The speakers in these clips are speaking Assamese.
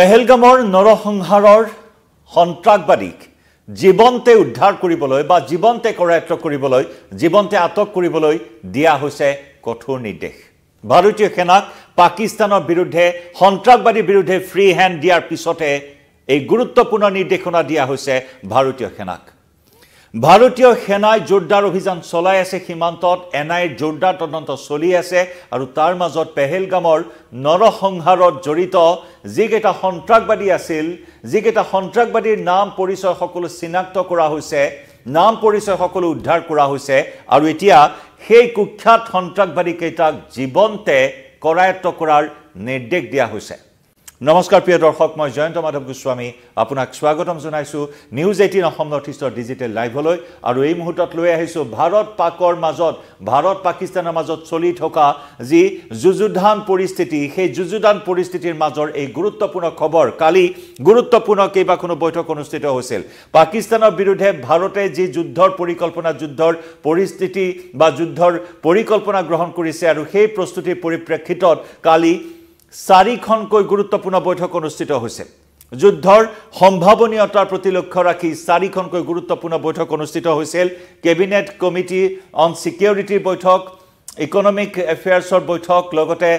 পেহেলগামৰ নৰসংহাৰৰ সন্ত্ৰাসবাদীক জীৱন্তে উদ্ধাৰ কৰিবলৈ বা জীৱন্তে কৰায়ত্ব কৰিবলৈ জীৱন্তে আটক কৰিবলৈ দিয়া হৈছে কঠোৰ নিৰ্দেশ ভাৰতীয় সেনাক পাকিস্তানৰ বিৰুদ্ধে সন্ত্ৰাসবাদীৰ বিৰুদ্ধে ফ্ৰী হ্যান্ড দিয়াৰ পিছতে এই গুৰুত্বপূৰ্ণ নিৰ্দেশনা দিয়া হৈছে ভাৰতীয় সেনাক ভাৰতীয় সেনাই জোৰদাৰ অভিযান চলাই আছে সীমান্তত এনআইৰ জোৰদাৰ তদন্ত চলি আছে আৰু তাৰ মাজত পেহেলগামৰ নৰসংহাৰত জড়িত যিকেইটা সন্ত্ৰাসবাদী আছিল যিকেইটা সন্ত্ৰাসবাদীৰ নাম পৰিচয় সকলো চিনাক্ত কৰা হৈছে নাম পৰিচয় সকলো উদ্ধাৰ কৰা হৈছে আৰু এতিয়া সেই কুখ্যাত সন্ত্ৰাসবাদী কেইটাক জীৱন্তে কৰায়ত্ব কৰাৰ নিৰ্দেশ দিয়া হৈছে নমস্কাৰ প্ৰিয় দৰ্শক মই জয়ন্ত মাধৱ গোস্বামী আপোনাক স্বাগতম জনাইছো নিউজ 18 অসম নৰ্থইষ্টৰ ডিজিটেল লাইভলৈ আৰু এই মুহূৰ্তত লৈ আহিছো ভাৰত পাকিস্তানৰ মাজত চলি থকা যি যুযুধান পৰিস্থিতি সেই যুযুধান পৰিস্থিতিৰ মাজৰ এই গুৰুত্বপূৰ্ণ খবৰ কালি গুৰুত্বপূৰ্ণ কেইবাখনো বৈঠক অনুষ্ঠিত হৈছিল পাকিস্তানৰ বিৰুদ্ধে ভাৰতে যি যুদ্ধৰ পৰিকল্পনা যুদ্ধৰ পৰিস্থিতি বা যুদ্ধৰ পৰিকল্পনা গ্ৰহণ কৰিছে আৰু সেই প্ৰস্তুতিৰ পৰিপ্ৰেক্ষিতত কালি চাৰিখনকৈ গুৰুত্বপূৰ্ণ বৈঠক অনুষ্ঠিত হৈছে যুদ্ধৰ সম্ভাৱনীয়তাৰ প্ৰতি লক্ষ্য ৰাখি চাৰিখনকৈ গুৰুত্বপূৰ্ণ বৈঠক অনুষ্ঠিত হৈছিল কেবিনেট কমিটি অন সিকিউৰিটিৰ বৈঠক ইকনমিক এফেয়াৰ্ছৰ বৈঠক লগতে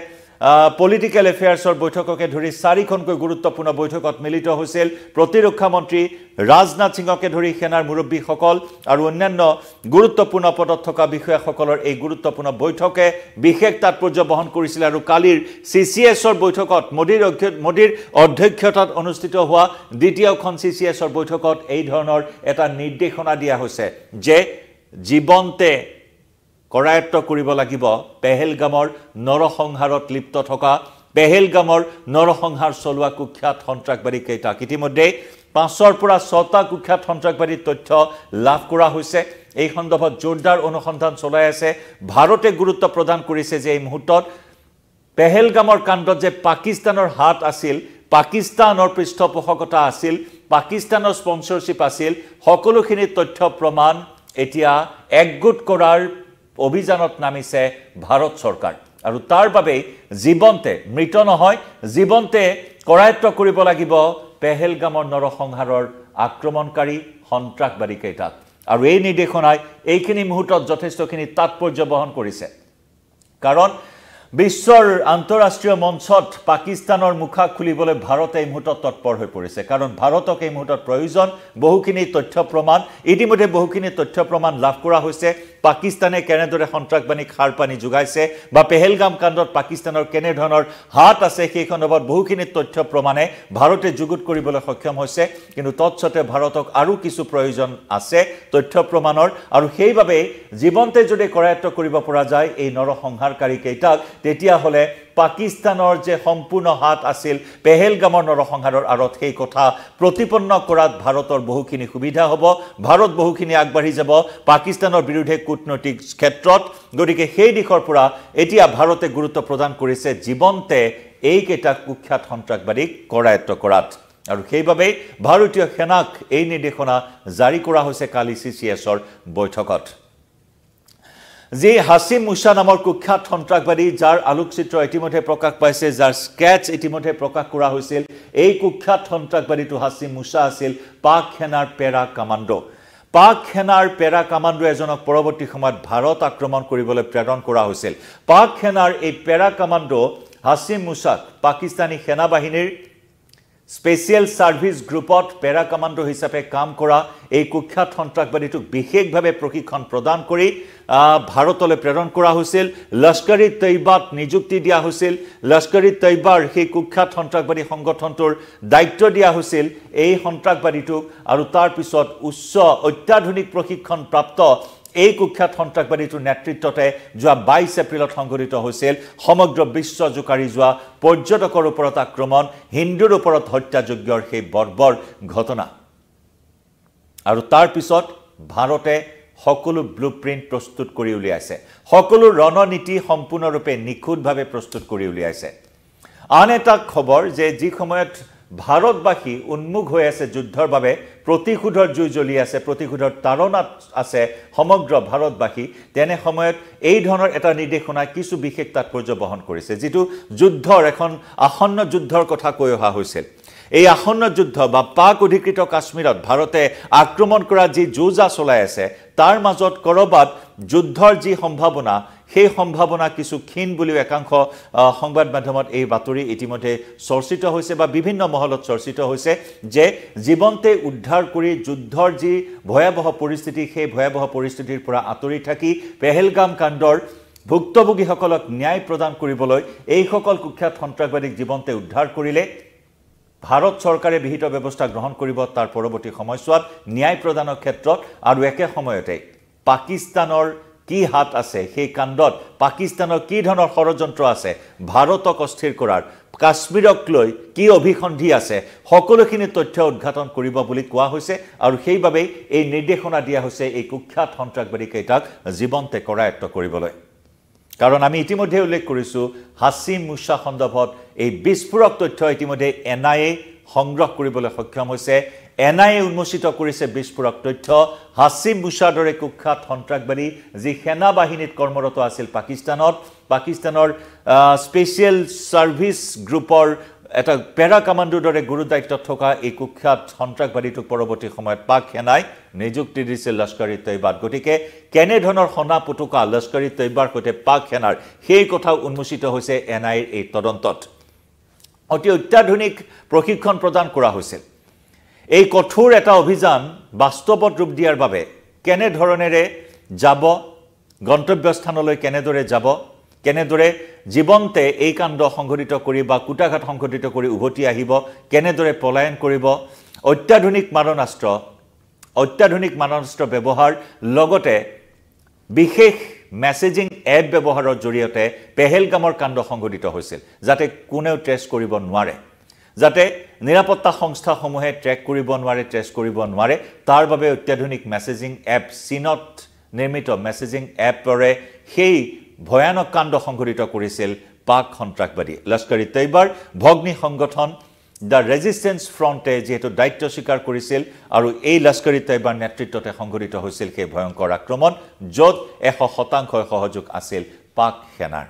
পলিটিক্যাল এফেয়াৰ্ছৰ বৈঠককে ধৰি চাৰিখনকৈ গুৰুত্বপূৰ্ণ বৈঠকত মিলিত হৈছিল প্ৰতিৰক্ষা মন্ত্ৰী ৰাজনাথ সিংকে ধৰি সেনাৰ মুৰব্বীসকল আৰু অন্যান্য গুৰুত্বপূৰ্ণ পদত থকা বিষয়াসকলৰ এই গুৰুত্বপূৰ্ণ বৈঠকে বিশেষ তাৎপৰ্য বহন কৰিছিল আৰু কালিৰ সিসিএছৰ বৈঠকত মোদীৰ অধ্যক্ষতাত অনুষ্ঠিত হোৱা দ্বিতীয়খন সিসিএছৰ বৈঠকত এই ধৰণৰ এটা নিৰ্দেশনা দিয়া হৈছে যে জীৱন্তে কৰায়ত্ব কৰিব লাগিব পেহেলগামৰ নৰসংহাৰত লিপ্ত থকা পেহেলগামৰ নৰসংহাৰ চলোৱা কুখ্যাত সন্ত্ৰাসবাদী কেইটাক ইতিমধ্যে 5ৰ পৰা 6টা কুখ্যাত সন্ত্ৰাসবাদীৰ তথ্য লাভ কৰা হৈছে এই সন্দৰ্ভত জোৰদাৰ অনুসন্ধান চলাই আছে ভাৰতে গুৰুত্ব প্ৰদান কৰিছে যে এই মুহূৰ্তত পেহেলগামৰ কাণ্ডত যে পাকিস্তানৰ হাত আছিল পাকিস্তানৰ পৃষ্ঠপোষকতা আছিল পাকিস্তানৰ স্পন্সৰশ্বিপ আছিল সকলোখিনি তথ্য প্ৰমাণ এতিয়া একগোট কৰাৰ অভিযানত নামিছে ভাৰত চৰকাৰ আৰু তাৰ বাবে জীৱন্তে মৃত নহয় জীৱন্তে কৰায়ত্ব কৰিব লাগিব পেহেলগামৰ নৰসংহাৰৰ আক্ৰমণকাৰী সন্ত্ৰাসবাদী কেইটাক আৰু এই নিৰ্দেশনাই এইখিনি মুহূৰ্তত যথেষ্টখিনি তাৎপৰ্য বহন কৰিছে কাৰণ বিশ্বৰ আন্তঃৰাষ্ট্ৰীয় মঞ্চত পাকিস্তানৰ মুখা খুলিবলৈ ভাৰতে এই মুহূৰ্তত তৎপৰ হৈ পৰিছে কাৰণ ভাৰতক এই মুহূৰ্তত প্ৰয়োজন বহুখিনি তথ্য প্ৰমাণ ইতিমধ্যে বহুখিনি তথ্য প্ৰমাণ লাভ কৰা হৈছে পাকিস্তানে কেনেদৰে সন্ত্ৰাসবাদীক সাৰ পানী যোগাইছে বা পেহেলগাম কাণ্ডত পাকিস্তানৰ কেনে ধৰণৰ হাত আছে সেই সন্দৰ্ভত বহুখিনি তথ্য প্ৰমাণে ভাৰতে যুগুত কৰিবলৈ সক্ষম হৈছে কিন্তু তৎসতে ভাৰতক আৰু কিছু প্ৰয়োজন আছে তথ্য প্ৰমাণৰ আৰু সেইভাবে জীৱন্তে যদি কৰায়ত্ব কৰিব পৰা যায় এই নৰসংহাৰকাৰী কেইটাক তেতিয়া হলে পাকিস্তানৰ যে সম্পূৰ্ণ হাত আছিল পেহেলগামৰ নৰসংহাৰৰ আৰত সেই কথা প্ৰতিপন্ন কৰাত ভাৰতৰ বহুখিনি সুবিধা হ'ব ভাৰত বহুখিনি আগবাঢ়ি যাব পাকিস্তানৰ বিৰুদ্ধে কূটনৈতিক ক্ষেত্ৰত গতিকে সেই দিশৰ পৰা এতিয়া ভাৰতে গুৰুত্ব প্ৰদান কৰিছে জীৱন্তে এই কেইটা কুখ্যাত সন্ত্ৰাসবাদীক কৰায়ত্ব কৰাত আৰু সেইভাবে ভাৰতীয় সেনাক এই নিৰ্দেশনা জাৰি কৰা হৈছে কালি সিসিএছৰ বৈঠকত যে হাসিম মুসা নামৰ কুখ্যাত সন্ত্ৰাসবাদী যাৰ আলোকচিত্ৰ ইতিমধ্যে প্ৰকাশ পাইছে যাৰ স্কেচ ইতিমধ্যে প্ৰকাশ কৰা হৈছিল এই কুখ্যাত সন্ত্ৰাসবাদীটো হাসিম মুসা আছিল পাক সেনাৰ পেৰা কমাণ্ডো পাক সেনাৰ পেৰা কমাণ্ডো এজনক পৰৱৰ্তী সময়ত ভাৰত আক্ৰমণ কৰিবলৈ প্ৰেৰণ কৰা হৈছিল পাক সেনাৰ এই পেৰা কমাণ্ডো হাসিম মুসাক পাকিস্তানী সেনা বাহিনীৰ স্পেশাল সাৰ্ভিস গ্ৰুপত পেৰা কমাণ্ডো হিচাপে কাম কৰা এই কুখ্যাত সন্ত্ৰাসবাদীটোক বিশেষভাৱে প্ৰশিক্ষণ প্ৰদান কৰি ভাৰতলৈ প্ৰেৰণ কৰা হৈছিল লস্কৰী তৈবাত নিযুক্তি দিয়া হৈছিল লস্কৰী তৈবাৰ সেই কুখ্যাত সন্ত্ৰাসবাদী সংগঠনটোৰ দায়িত্ব দিয়া হৈছিল এই সন্ত্ৰাসবাদীটোক আৰু তাৰ পিছত উচ্চ অত্যাধুনিক প্ৰশিক্ষণ প্ৰাপ্ত এই কুখ্যাত সন্ত্ৰাসবাদীটোৰ নেতৃত্বতে যোৱা 22 এপ্ৰিলত সংঘটিত হৈছিল সমগ্ৰ বিশ্ব জোকাৰি যোৱা পৰ্যটকৰ ওপৰত আক্ৰমণ হিন্দুৰ ওপৰত হত্যাযজ্ঞৰ সেই বৰ্বৰ ঘটনা আৰু তাৰ পিছত ভাৰতে সকলো ব্লুপ্ৰিন্ট প্ৰস্তুত কৰি উলিয়াইছে সকলো ৰণনীতি সম্পূৰ্ণৰূপে নিখুঁতভাৱে প্ৰস্তুত কৰি উলিয়াইছে আন এটা খবৰ যে যি সময়ত ভাৰতবাসী উন্মুখ হৈ আছে যুদ্ধৰ বাবে প্ৰতিশোধৰ জুই জ্বলি আছে প্ৰতিশোধৰ তাৰণাত আছে সমগ্ৰ ভাৰতবাসী তেনে সময়ত এই ধৰণৰ এটা নিৰ্দেশনা কিছু বিশেষ তাৎপৰ্য বহন কৰিছে যেটো যুদ্ধৰ এখন আসন্ন যুদ্ধৰ কথা কৈ অহা হৈছিল এই আসন্ন যুদ্ধ বা পাক অধিকৃত কাশ্মীৰত ভাৰতে আক্ৰমণ কৰা যি যুঁজা চলাই আছে তাৰ মাজত কৰবাত যুদ্ধৰ যি সম্ভাৱনা সেই সম্ভাৱনা কিছু ক্ষীণ বুলি একাংশ সংবাদ মাধ্যমত এই বাতৰি ইতিমধ্যে চৰ্চিত হৈছে বা বিভিন্ন মহলত চৰ্চিত হৈছে যে জীৱন্তে উদ্ধাৰ কৰি যুদ্ধৰ যি ভয়াবহ পৰিস্থিতি সেই ভয়াবহ পৰিস্থিতিৰ পৰা আঁতৰি থাকি পেহেলগাম কাণ্ডৰ ভুক্তভোগীসকলক ন্যায় প্ৰদান কৰিবলৈ এইসকল কুখ্যাত সন্ত্ৰাসবাদীক জীৱন্তে উদ্ধাৰ কৰিলে ভাৰত চৰকাৰে বিহিত ব্যৱস্থা গ্ৰহণ কৰিব তাৰ পৰৱৰ্তী সময়ছোৱাত ন্যায় প্ৰদানৰ ক্ষেত্ৰত আৰু একে সময়তে পাকিস্তানৰ কি হাত আছে সেই কাণ্ডত পাকিস্তানৰ কি ধৰণৰ ষড়যন্ত্ৰ আছে ভাৰতক অস্থিৰ কৰাৰ কাশ্মীৰক লৈ কি অভিসন্ধি আছে সকলোখিনি তথ্য উদ্ঘাটন কৰিব বুলি কোৱা হৈছে আৰু সেইবাবে এই নিৰ্দেশনা দিয়া হৈছে এই কুখ্যাত সন্ত্ৰাসবাদী কেইটাক জীৱন্তে কৰায়ত্ব কৰিবলৈ কাৰণ আমি ইতিমধ্যে উল্লেখ কৰিছো হাছিম মুছা সন্দৰ্ভত এই বিস্ফোৰক তথ্য ইতিমধ্যে এনআইএ সংগ্ৰহ কৰিবলৈ সক্ষম হৈছে এনআইএ উন্মোচিত কৰিছে বিস্ফোৰক তথ্য হাছিম মুছাৰ দৰে কুখ্যাত সন্ত্ৰাসবাদী যি সেনা বাহিনীত কৰ্মৰত আছিল পাকিস্তানৰ স্পেচিয়েল সাৰ্ভিস গ্ৰুপৰ এটা পেৰা কমাণ্ডোৰ দৰে গুৰু দায়িত্বত থকা এই কুখ্যাত সন্ত্ৰাসবাদীটোক পৰৱৰ্তী সময়ত পাক সেনাই নিযুক্তি দিছিল লস্কৰী তৈবাত গতিকে কেনে ধৰণৰ সনা পুতুকা লস্কৰী তৈবাৰ সৈতে পাক সেনাৰ সেই কথা উন্মোচিত হৈছে এনআইএৰ এই তদন্তত অতি অত্যাধুনিক প্ৰশিক্ষণ প্ৰদান কৰা হৈছিল এই কঠোৰ এটা অভিযান বাস্তৱত ৰূপ দিয়াৰ বাবে কেনে ধৰণেৰে যাব গন্তব্যস্থানলৈ কেনেদৰে যাব কেনেদৰে জীৱন্তে এই কাণ্ড সংঘটিত কৰি বা কুটাঘাত সংঘটিত কৰি উভতি আহিব কেনেদৰে পলায়ন কৰিব অত্যাধুনিক মাৰণাস্ত্ৰ ব্যৱহাৰ লগতে বিশেষ মেসেজিং এপ ব্যৱহাৰৰ জৰিয়তে পেহেলগামৰ কাণ্ড সংঘটিত হৈছিল যাতে কোনেও ট্ৰেছ কৰিব নোৱাৰে যাতে নিৰাপত্তা সংস্থাসমূহে ট্ৰেক কৰিব নোৱাৰে ট্ৰেছ কৰিব নোৱাৰে তাৰ বাবে অত্যাধুনিক মেসেজিং এপ চীনত নিৰ্মিত মেসেজিং এপৰে সেই ভয়ানক কাণ্ড সংঘটিত কৰিছিল পাক সন্ত্ৰাসবাদী লস্কৰী তৈবাৰ ভগ্নী সংগঠন দ্য ৰেজিষ্টেন্স ফ্ৰণ্টে যেহেতু দায়িত্ব স্বীকাৰ কৰিছিল আৰু এই লস্কৰী তৈবাৰ নেতৃত্বতে সংঘটিত হৈছিল সেই ভয়ংকৰ আক্ৰমণ য'ত 100% সহযোগ আছিল পাক সেনাৰ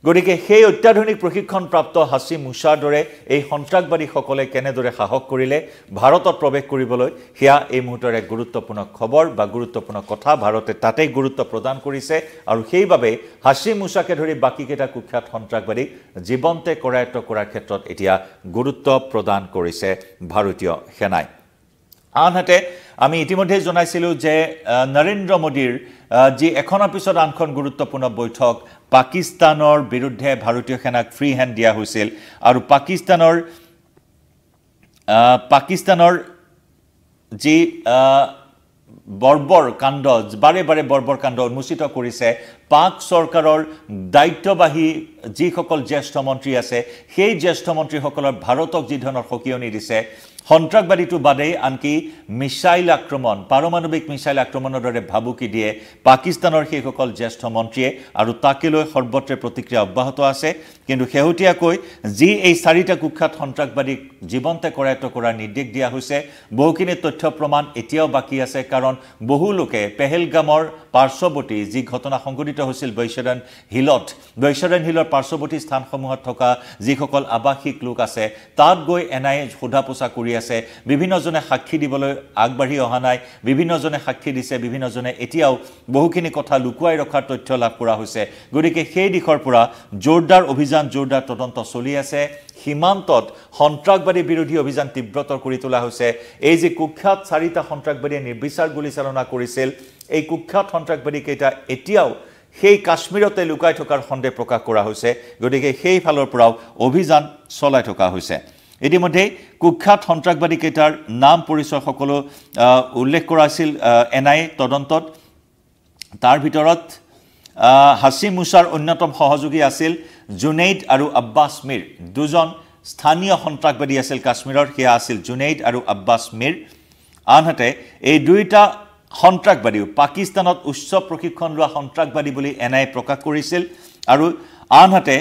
গতিকে সেই অত্যাধুনিক প্ৰশিক্ষণপ্ৰাপ্ত হাছিম মুছাৰ দৰে এই সন্ত্ৰাসবাদীসকলে কেনেদৰে সাহস কৰিলে ভাৰতত প্ৰৱেশ কৰিবলৈ হিয়া এই মুহূৰ্তৰ এক গুৰুত্বপূৰ্ণ খবৰ বা গুৰুত্বপূৰ্ণ কথা ভাৰতে তাতেই গুৰুত্ব প্ৰদান কৰিছে আৰু সেইবাবে হাছিম মুছাকে ধৰি বাকীকেইটা কুখ্যাত সন্ত্ৰাসবাদীক জীৱন্তে কৰায়ত্ব কৰাৰ ক্ষেত্ৰত এতিয়া গুৰুত্ব প্ৰদান কৰিছে ভাৰতীয় সেনাই আনহাতে আমি ইতিমধ্যে জনাইছিলো যে নৰেন্দ্ৰ মোদীৰ যি এখনৰ পিছত আনখন গুৰুত্বপূৰ্ণ বৈঠক পাকিস্তানৰ বিৰুদ্ধে ভাৰতীয় সেনাক ফ্ৰী হ্যান্ড দিয়া হৈছিল আৰু পাকিস্তানৰ যি বৰ্বৰ কাণ্ড বাৰে বৰ্বৰ কাণ্ড উন্মোচিত কৰিছে পাক চৰকাৰৰ দায়িত্ববাহী যিসকল জ্যেষ্ঠ মন্ত্ৰী আছে সেই জ্যেষ্ঠ মন্ত্ৰীসকলৰ ভাৰতক যি ধৰণৰ সকিয়নি দিছে সন্ত্ৰাসবাদীটো বাদেই আনকি মিসাইল আক্ৰমণ পাৰমাণৱিক মিসাইল আক্ৰমণৰ দৰে ভাবুকি দিয়ে পাকিস্তানৰ সেইসকল জ্যেষ্ঠ মন্ত্ৰীয়ে আৰু তাকে লৈ সৰ্বত্ৰে প্ৰতিক্ৰিয়া অব্যাহত আছে কিন্তু শেহতীয়াকৈ যি এই চাৰিটা কুখ্যাত সন্ত্ৰাসবাদীক জীৱন্তে কৰায়ত্ব কৰাৰ নিৰ্দেশ দিয়া হৈছে বহুখিনি তথ্য প্ৰমাণ এতিয়াও বাকী আছে কাৰণ বহু লোকে পেহেলগামৰ পাৰ্শ্বৱৰ্তী যি ঘটনা সংঘটিত হৈছিল বৈশৰণ হিলৰ পাৰ্শ্বৱৰ্তী স্থানসমূহত থকা যিসকল আৱাসিক লোক আছে তাত গৈ এনআইএ সোধা পোছা কৰি আছে বিভিন্নজনে সাক্ষী দিবলৈ আগবাঢ়ি অহা নাই বিভিন্নজনে সাক্ষী দিছে বিভিন্নজনে এতিয়াও বহুখিনি কথা লুকুৱাই ৰখাৰ তথ্য লাভ কৰা হৈছে গতিকে সেই দিশৰ পৰা জোৰদাৰ অভিযান জোৰদাৰ তদন্ত চলি আছে সীমান্তত সন্ত্ৰাসবাদী বিৰোধী অভিযান তীব্ৰতৰ কৰি তোলা হৈছে এই যে কুখ্যাত চাৰিটা সন্ত্ৰাসবাদীয়ে নিৰ্বিচাৰ গুলীচালনা কৰিছিল এই কুখ্যাত সন্ত্ৰাসবাদী কেইটা এতিয়াও সেই কাশ্মীৰতে লুকাই থকাৰ সন্দেহ প্ৰকাশ কৰা হৈছে গতিকে সেই ফালৰ পৰাও অভিযান চলাই থকা হৈছে ইতিমধ্যে কুখ্যাত সন্ত্ৰাসবাদী কেইটাৰ নাম পৰিচয় সকলো উল্লেখ কৰা আছিল এনআইএ তদন্তত তাৰ ভিতৰত হাছিম মুছাৰ অন্যতম সহযোগী আছিল জুনেইদ আৰু আব্বাছ মিৰ দুজন স্থানীয় সন্ত্ৰাসবাদী আছিল কাশ্মীৰৰ সেয়া আছিল জুনেইদ আৰু আব্বাছ মিৰ আনহাতে এই দুইটা সন্ত্ৰাসবাদীও পাকিস্তানত উচ্চ প্ৰশিক্ষণ লোৱা সন্ত্ৰাসবাদী বুলি এনআইএ প্ৰকাশ কৰিছিল আৰু আনহাতে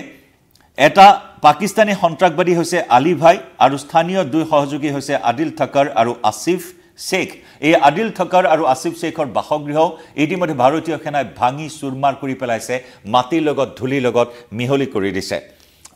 এটা পাকিস্তানী সন্ত্ৰাসবাদী হৈছে আলী ভাই আৰু স্থানীয় দুই সহযোগী হৈছে আদিল থাকাৰ আৰু আসিফ শেখ এই আদিল থাকাৰ আৰু আসিফ শেখৰ বাসগৃহ ইতিমধ্যে ভাৰতীয় সেনাই ভাঙি চুৰমাৰ কৰি পেলাইছে মাটিৰ লগত ধূলিৰ লগত মিহলি কৰি দিছে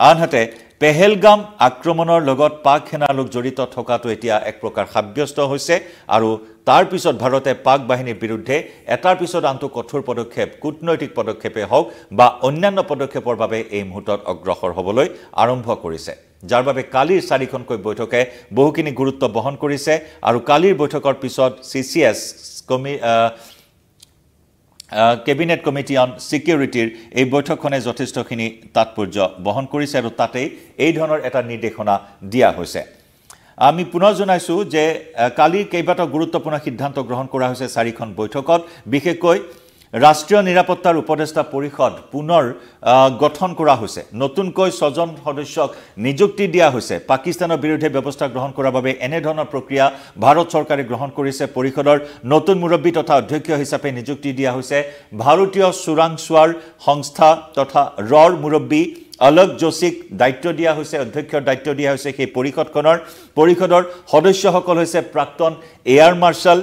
আনহাতে পেহেলগাম আক্ৰমণৰ লগত পাক সেনাৰ লোক জড়িত থকাটো এতিয়া এক প্ৰকাৰ সাব্যস্ত হৈছে আৰু তাৰ পিছত ভাৰতে পাক বাহিনীৰ বিৰুদ্ধে এটাৰ পিছত আনটো কঠোৰ পদক্ষেপ কূটনৈতিক পদক্ষেপে হওক বা অন্যান্য পদক্ষেপৰ বাবে এই মুহূৰ্তত অগ্ৰসৰ হ'বলৈ আৰম্ভ কৰিছে যাৰ বাবে কালিৰ চাৰিখনকৈ বৈঠকে বহুখিনি গুৰুত্ব বহন কৰিছে আৰু কালিৰ বৈঠকৰ পিছত CCS কেবিনেট কমিটি অন সিকিউৰিটিৰ এই বৈঠকখনে যথেষ্টখিনি তাৎপৰ্য বহন কৰিছে আৰু তাতেই এই ধৰণৰ এটা নিৰ্দেশনা দিয়া হৈছে আমি পুনৰ জনাইছো যে কালি কেইবাটাও গুৰুত্বপূৰ্ণ সিদ্ধান্ত গ্ৰহণ কৰা হৈছে চাৰিখন বৈঠকত বিশেষকৈ ৰাষ্ট্ৰীয় নিৰাপত্তাৰ উপদেষ্টা পৰিষদ পুনৰ গঠন কৰা হৈছে নতুনকৈ 6 জন সদস্যক নিযুক্তি দিয়া হৈছে পাকিস্তানৰ বিৰুদ্ধে ব্যৱস্থা গ্ৰহণ কৰাৰ বাবে এনে ধৰণৰ প্ৰক্ৰিয়া ভাৰত চৰকাৰে গ্ৰহণ কৰিছে পৰিষদৰ নতুন মুৰব্বী তথা অধ্যক্ষ হিচাপে নিযুক্তি দিয়া হৈছে ভাৰতীয় চোৰাংচোৱাৰ সংস্থা তথা ৰৰ মুৰব্বী অলক যোশীক দায়িত্ব দিয়া হৈছে অধ্যক্ষৰ দায়িত্ব দিয়া হৈছে সেই পৰিষদৰ সদস্যসকল হৈছে প্ৰাক্তন এয়াৰ মাৰ্শাল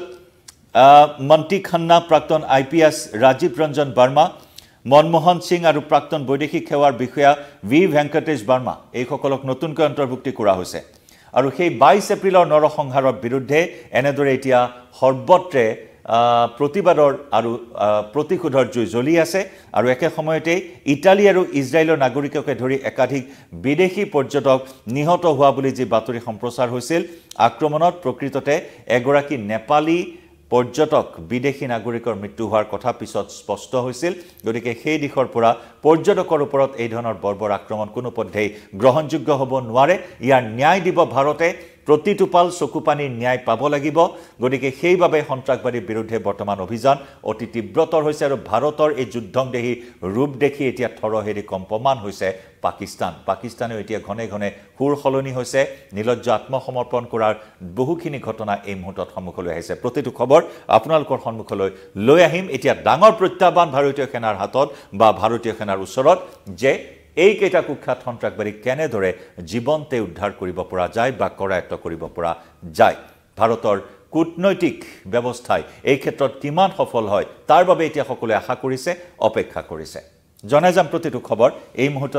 মন্টি খান্না প্ৰাক্তন IPS ৰাজীৱ ৰঞ্জন বৰ্মা মনমোহন সিং আৰু প্ৰাক্তন বৈদেশিক সেৱাৰ বিষয়া ভি ভেংকটেশ বৰ্মা এই সকলক নতুনকৈ অন্তৰ্ভুক্তি কৰা হৈছে আৰু সেই 22 এপ্ৰিলৰ নৰসংহাৰৰ বিৰুদ্ধে এনেদৰে এতিয়া সৰ্বত্ৰে প্ৰতিবাদৰ আৰু প্ৰতিশোধৰ জুই জ্বলি আছে আৰু একে সময়তে ইটালী আৰু ইজৰাইলৰ নাগৰিককে ধৰি একাধিক বিদেশী পৰ্যটক নিহত হোৱা বুলি যি বাতৰি সম্প্ৰচাৰ হৈছিল আক্ৰমণত প্ৰকৃততে এগৰাকী নেপালী পৰ্যটক বিদেশী নাগৰিকৰ মৃত্যু হোৱাৰ কথা পিছত স্পষ্ট হৈছিল গতিকে সেই দিশৰ পৰা পৰ্যটকৰ ওপৰত এই ধৰণৰ বৰ্বৰ আক্ৰমণ কোনো পদ্ধতি গ্ৰহণযোগ্য হ'ব নোৱাৰে ইয়াৰ ন্যায় দিব ভাৰতে প্ৰতিটোপাল চকুপানী ন্যায় পাব লাগিব গতিকে সেইভাবে সন্ত্ৰাসবাদীৰ বিৰুদ্ধে বৰ্তমান অভিযান অতি তীব্ৰতৰ হৈছে আৰু ভাৰতৰ এই যুদ্ধংদেহী ৰূপ দেখি এতিয়া থৰহেৰি কম্পমান হৈছে পাকিস্তানে এতিয়া ঘনে ঘনে হুৰ খলনি হৈছে নিলজ্জ আত্মসমৰ্পণ কৰাৰ বহুখিনি ঘটনা এই মুহূৰ্তত সন্মুখলৈ আহিছে প্ৰতিটো খবৰ আপোনালোকৰ সন্মুখলৈ লৈ আহিম এতিয়া ডাঙৰ প্ৰত্যাহ্বান ভাৰতীয় সেনাৰ হাতত বা ভাৰতীয় সেনাৰ ওচৰত যে এই কেইটা কুখ্যাত সন্ত্ৰাসবাদীক কেনেদৰে জীৱন্তে উদ্ধাৰ কৰিব পৰা যায় বা কৰায়ত্ব কৰিব পৰা যায় ভাৰতৰ কূটনৈতিক ব্যৱস্থাই এই ক্ষেত্ৰত কিমান সফল হয় তাৰ বাবে এতিয়া সকলোৱে আশা কৰিছে অপেক্ষা কৰিছে জনাই যাম প্ৰতিটো খবৰ এই মুহূৰ্তত